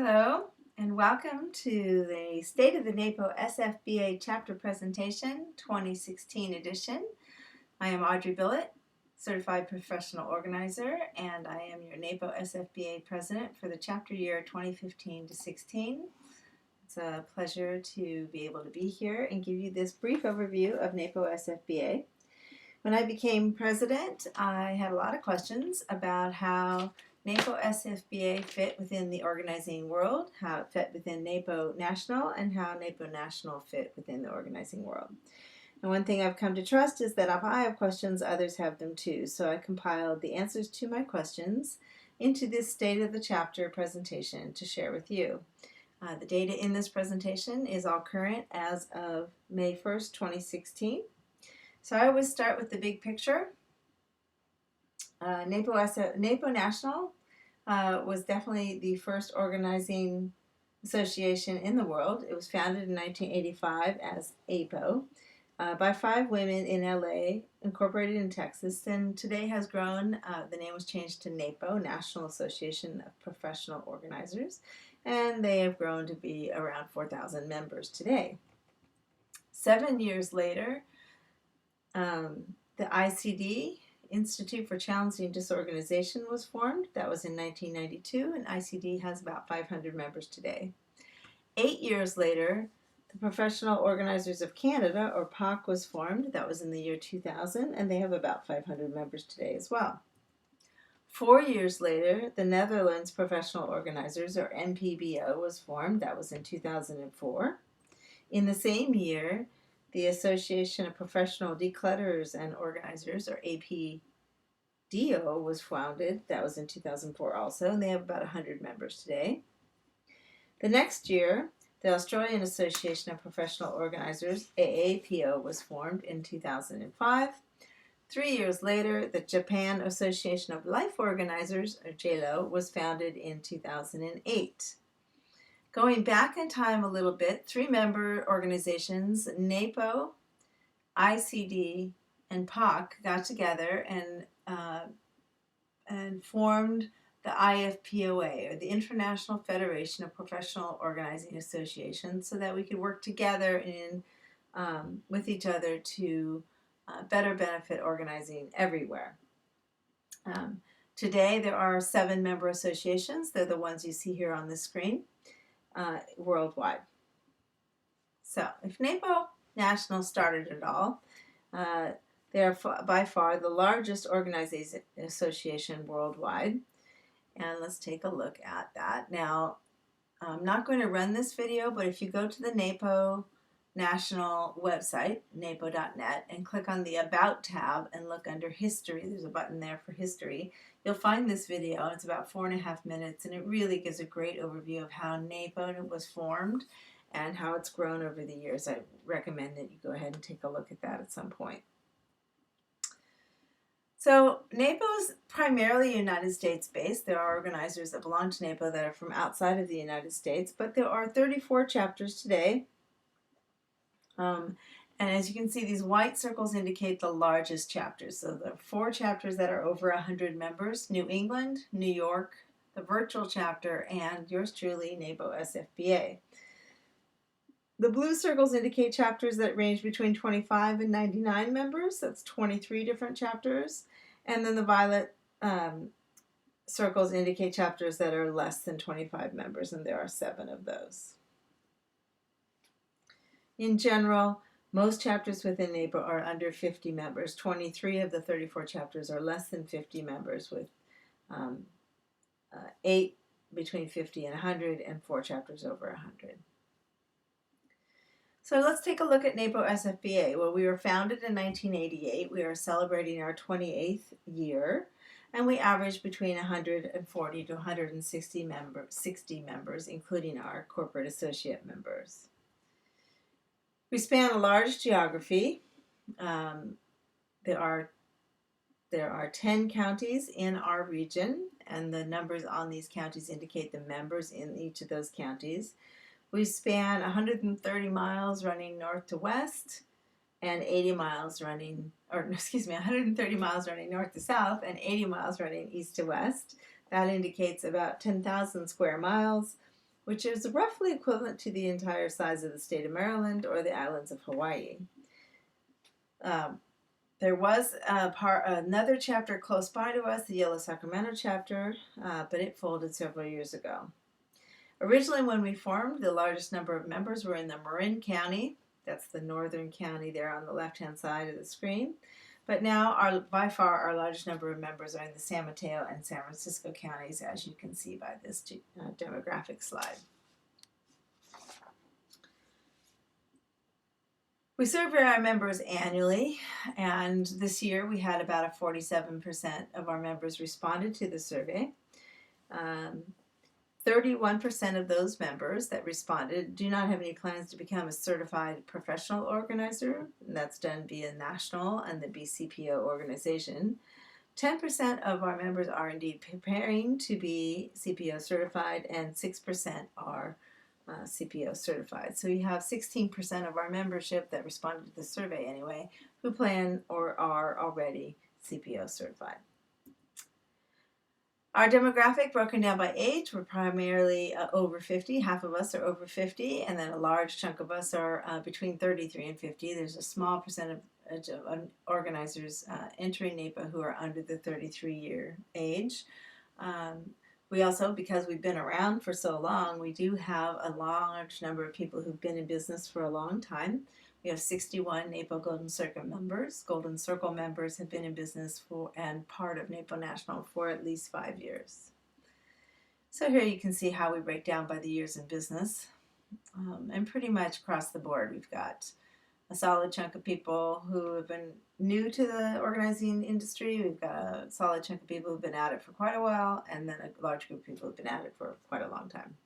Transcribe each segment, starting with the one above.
Hello, and welcome to the State of the NAPO SFBA Chapter Presentation 2016 edition. I am Audrey Billet, Certified Professional Organizer, and I am your NAPO SFBA President for the chapter year 2015 to 16. It's a pleasure to be able to be here and give you this brief overview of NAPO SFBA. When I became president, I had a lot of questions about how NAPO SFBA fit within the organizing world, how it fit within NAPO National, and how NAPO National fit within the organizing world. And one thing I've come to trust is that if I have questions, others have them too. So I compiled the answers to my questions into this State of the Chapter presentation to share with you. The data in this presentation is all current as of May 1st, 2016. So I always start with the big picture. NAPO National was definitely the first organizing association in the world. It was founded in 1985 as APO by 5 women in LA, incorporated in Texas, and today has grown. The name was changed to NAPO, National Association of Professional Organizers, and they have grown to be around 4,000 members today. 7 years later, the ICD, Institute for Challenging Disorganization, was formed. That was in 1992, and ICD has about 500 members today. 8 years later, the Professional Organizers of Canada, or POC, was formed. That was in the year 2000, and they have about 500 members today as well. 4 years later, the Netherlands Professional Organizers, or NPBO, was formed. That was in 2004. In the same year, the Association of Professional Declutterers and Organizers, or APDO, was founded. That was in 2004 also, and they have about 100 members today. The next year, the Australian Association of Professional Organizers, AAPO, was formed in 2005. 3 years later, the Japan Association of Life Organizers, or JLO, was founded in 2008. Going back in time a little bit, 3 member organizations, NAPO, ICD, and POC, got together and formed the IFPOA, or the International Federation of Professional Organizing Associations, so that we could work together with each other to better benefit organizing everywhere. Today there are 7 member associations. They're the ones you see here on the screen. Worldwide. So, if NAPO National started it all, they are by far the largest organizing association worldwide. And let's take a look at that. Now, I'm not going to run this video, but if you go to the NAPO National website, napo.net, and click on the About tab and look under History, there's a button there for History, you'll find this video. It's about 4.5 minutes, and it really gives a great overview of how NAPO was formed and how it's grown over the years. I recommend that you go ahead and take a look at that at some point. So NAPO is primarily United States based. There are organizers that belong to NAPO that are from outside of the United States, but there are 34 chapters today. And as you can see, these white circles indicate the largest chapters. So there are 4 chapters that are over 100 members: New England, New York, the virtual chapter, and yours truly, NAPO SFBA. The blue circles indicate chapters that range between 25 and 99 members. That's 23 different chapters. And then the violet circles indicate chapters that are less than 25 members, and there are 7 of those. In general, most chapters within NAPO are under 50 members. 23 of the 34 chapters are less than 50 members, with 8 between 50 and 100, and 4 chapters over 100. So let's take a look at NAPO SFBA. Well, we were founded in 1988. We are celebrating our 28th year, and we average between 140 to 160 members, including our corporate associate members. We span a large geography. There are 10 counties in our region, and the numbers on these counties indicate the members in each of those counties. We span 130 miles running north to west, and 130 miles running north to south, and 80 miles running east to west. That indicates about 10,000 square miles. which is roughly equivalent to the entire size of the state of Maryland or the islands of Hawaii. There was another chapter close by to us, the Yellow Sacramento chapter, but it folded several years ago. Originally, when we formed, the largest number of members were in the Marin County. That's the northern county there on the left-hand side of the screen. But now, by far, our largest number of members are in the San Mateo and San Francisco counties, as you can see by this demographic slide. We survey our members annually, and this year we had about a 47% of our members responded to the survey. 31% of those members that responded do not have any plans to become a certified professional organizer. That's done via national and the BCPO organization. 10% of our members are indeed preparing to be CPO certified, and 6% are CPO certified. So you have 16% of our membership that responded to the survey anyway, who plan or are already CPO certified. Our demographic broken down by age, we're primarily over 50. Half of us are over 50, and then a large chunk of us are between 33 and 50. There's a small percentage of organizers entering NAPO who are under the 33-year age. We also, because we've been around for so long, we do have a large number of people who've been in business for a long time. We have 61 NAPO Golden Circle members. Golden Circle members have been in business for and part of NAPO National for at least 5 years. So here you can see how we break down by the years in business. And pretty much across the board, we've got a solid chunk of people who have been new to the organizing industry. We've got a solid chunk of people who've been at it for quite a while, and then a large group of people who've been at it for quite a long time.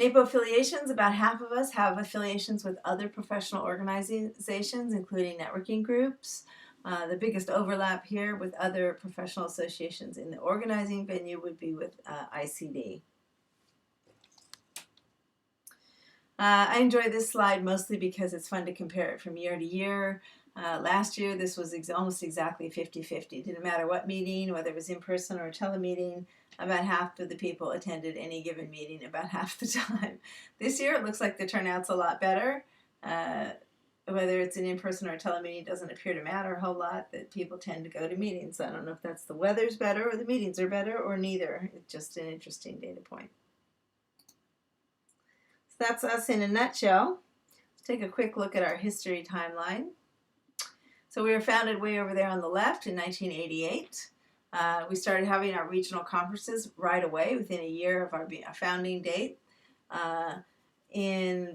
NAPO affiliations, about half of us have affiliations with other professional organizations, including networking groups. The biggest overlap here with other professional associations in the organizing venue would be with ICD. I enjoy this slide mostly because it's fun to compare it from year to year. Last year, this was almost exactly 50-50. It didn't matter what meeting, whether it was in person or a telemeeting, about half of the people attended any given meeting about half the time. This year, it looks like the turnout's a lot better. Whether it's an in-person or a telemeeting doesn't appear to matter a whole lot, that people tend to go to meetings. I don't know if that's the weather's better or the meetings are better or neither. It's just an interesting data point. So that's us in a nutshell. Let's take a quick look at our history timeline. So we were founded way over there on the left in 1988. We started having our regional conferences right away within a year of our founding date.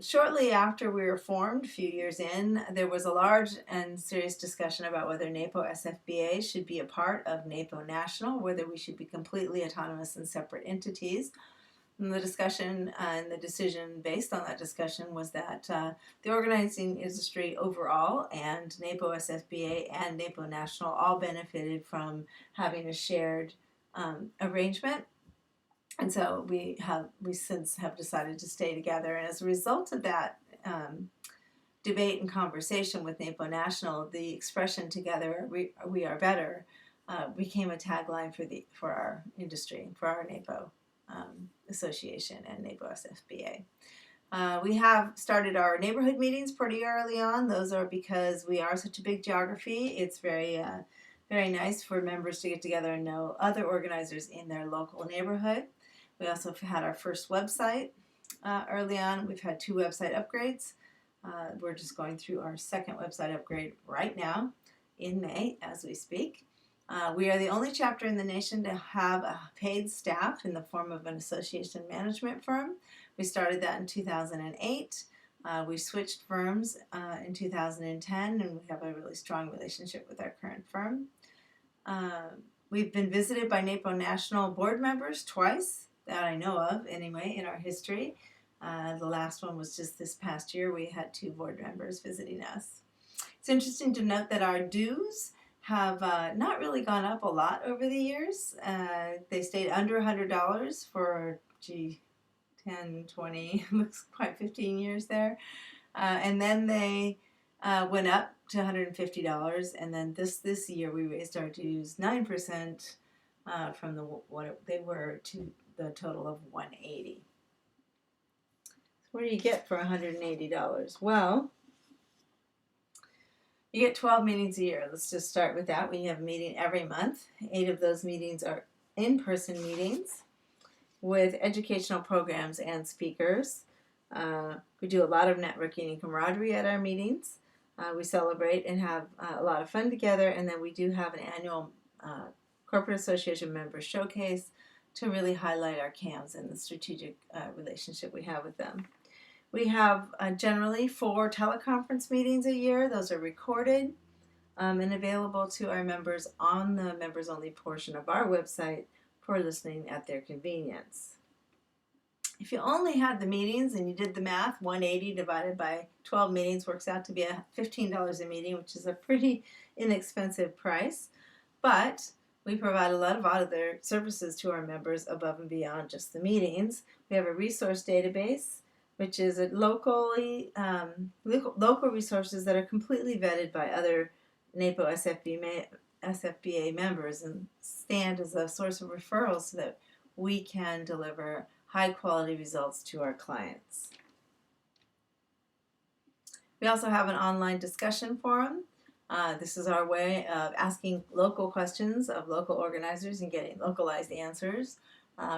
Shortly after we were formed, a few years in, there was a large and serious discussion about whether NAPO SFBA should be a part of NAPO National, whether we should be completely autonomous and separate entities. And the discussion and the decision based on that discussion was that the organizing industry overall and NAPO SFBA and NAPO National all benefited from having a shared arrangement. And so we since have decided to stay together. And as a result of that debate and conversation with NAPO National, the expression "Together we are better" became a tagline for our industry, for our NAPO Association and NAPO SFBA. We have started our neighborhood meetings pretty early on. Those are because we are such a big geography. It's very nice for members to get together and know other organizers in their local neighborhood. We also had our first website early on. We've had 2 website upgrades. We're just going through our second website upgrade right now in May as we speak. We are the only chapter in the nation to have a paid staff in the form of an association management firm. We started that in 2008. We switched firms in 2010, and we have a really strong relationship with our current firm. We've been visited by NAPO National board members twice, that I know of anyway, in our history. The last one was just this past year. We had 2 board members visiting us. It's interesting to note that our dues have not really gone up a lot over the years. They stayed under $100 for, 10, 20, looks quite 15 years there. And then they went up to $150, and then this year we raised our dues 9% from what they were to the total of $180. What do you get for $180? Well, you get 12 meetings a year. Let's just start with that. We have a meeting every month. 8 of those meetings are in-person meetings with educational programs and speakers. We do a lot of networking and camaraderie at our meetings. We celebrate and have a lot of fun together, and then we do have an annual Corporate Association member showcase to really highlight our CAMs and the strategic relationship we have with them. We have generally 4 teleconference meetings a year. Those are recorded and available to our members on the members-only portion of our website for listening at their convenience. If you only had the meetings and you did the math, 180 divided by 12 meetings works out to be $15 a meeting, which is a pretty inexpensive price. But we provide a lot of other services to our members above and beyond just the meetings. We have a resource database, which is local resources that are completely vetted by other NAPO SFBA members and stand as a source of referrals so that we can deliver high-quality results to our clients. We also have an online discussion forum. This is our way of asking local questions of local organizers and getting localized answers,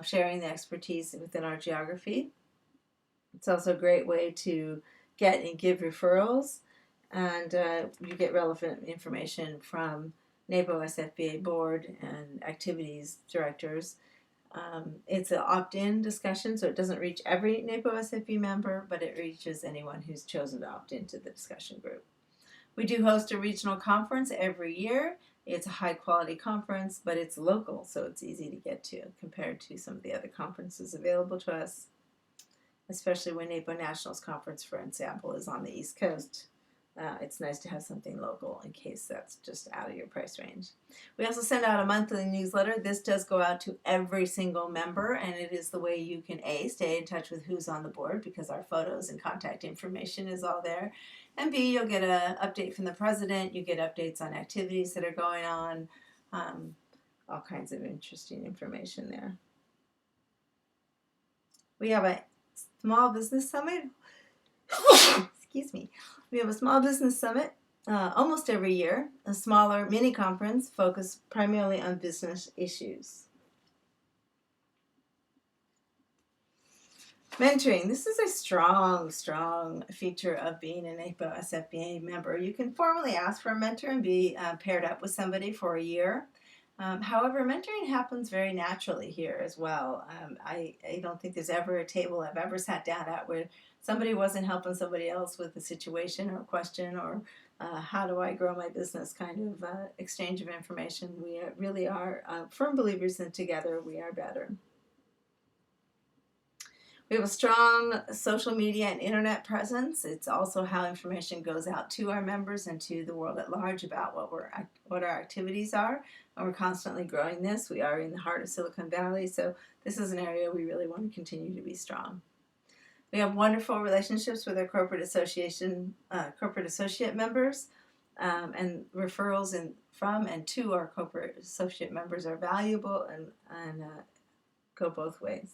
sharing the expertise within our geography. It's also a great way to get and give referrals, and you get relevant information from NAPO SFBA board and activities directors. It's an opt-in discussion, so it doesn't reach every NAPO SFB member, but it reaches anyone who's chosen to opt into the discussion group. We do host a regional conference every year. It's a high-quality conference, but it's local, so it's easy to get to compared to some of the other conferences available to us, especially when NAPO Nationals Conference, for example, is on the East Coast. It's nice to have something local in case that's just out of your price range. We also send out a monthly newsletter. This does go out to every single member, and it is the way you can A, stay in touch with who's on the board because our photos and contact information is all there, and B, you'll get an update from the president. You get updates on activities that are going on, all kinds of interesting information there. We have a small business summit. Excuse me. We have a small business summit almost every year, a smaller mini conference focused primarily on business issues. Mentoring. This is a strong feature of being an NAPO SFBA member. You can formally ask for a mentor and be paired up with somebody for a year. However, mentoring happens very naturally here as well. I don't think there's ever a table I've ever sat down at where somebody wasn't helping somebody else with a situation or a question or how do I grow my business kind of exchange of information. We really are firm believers in together we are better. We have a strong social media and internet presence. It's also how information goes out to our members and to the world at large about what our activities are. And we're constantly growing this. We are in the heart of Silicon Valley, so this is an area we really want to continue to be strong. We have wonderful relationships with our corporate associate members, and referrals from and to our corporate associate members are valuable and go both ways.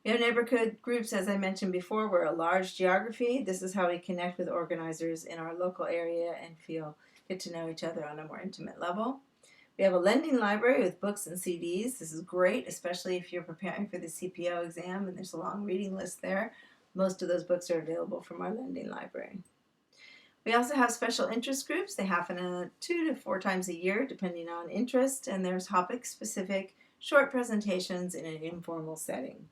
We have neighborhood groups, as I mentioned before. We're a large geography. This is how we connect with organizers in our local area and get to know each other on a more intimate level. We have a lending library with books and CDs. This is great, especially if you're preparing for the CPO exam, and there's a long reading list there. Most of those books are available from our lending library. We also have special interest groups. They happen 2 to 4 times a year, depending on interest, and there's topic-specific short presentations in an informal setting.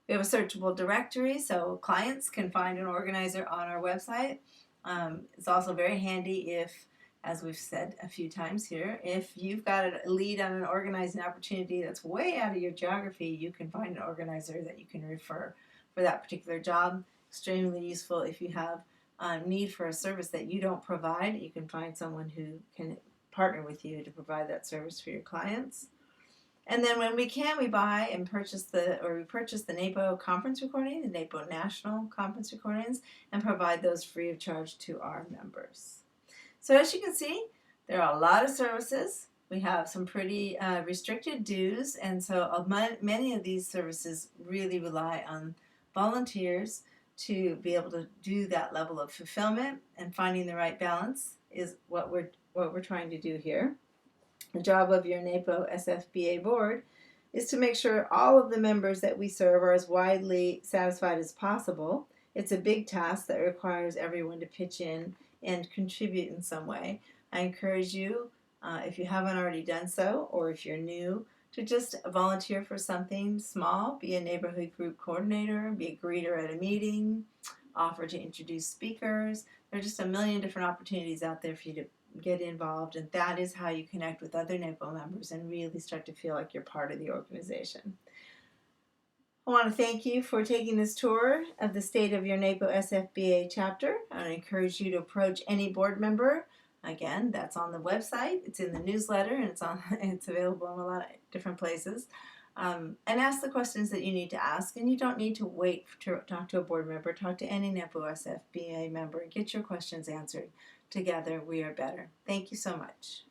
We have a searchable directory, so clients can find an organizer on our website. It's also very handy if, as we've said a few times here, if you've got a lead on an organizing opportunity that's way out of your geography, you can find an organizer that you can refer for that particular job. Extremely useful if you have a need for a service that you don't provide. You can find someone who can partner with you to provide that service for your clients. And then when we can, we buy and purchase the NAPO conference recording, the NAPO National Conference recordings, and provide those free of charge to our members. So as you can see, there are a lot of services We have some pretty restricted dues, and so many of these services really rely on volunteers to be able to do that level of fulfillment, and finding the right balance is what we're trying to do here. The job of your NAPO SFBA board is to make sure all of the members that we serve are as widely satisfied as possible. It's a big task that requires everyone to pitch in and contribute in some way. I encourage you, if you haven't already done so, or if you're new, to just volunteer for something small. Be a neighborhood group coordinator, be a greeter at a meeting, offer to introduce speakers. There are just a million different opportunities out there for you to get involved, and that is how you connect with other NAPO members and really start to feel like you're part of the organization. I want to thank you for taking this tour of the state of your NAPO SFBA chapter. I encourage you to approach any board member. Again, that's on the website, it's in the newsletter, and it's available in a lot of different places. And ask the questions that you need to ask, and you don't need to wait to talk to a board member. Talk to any NAPO SFBA member and get your questions answered. Together we are better. Thank you so much.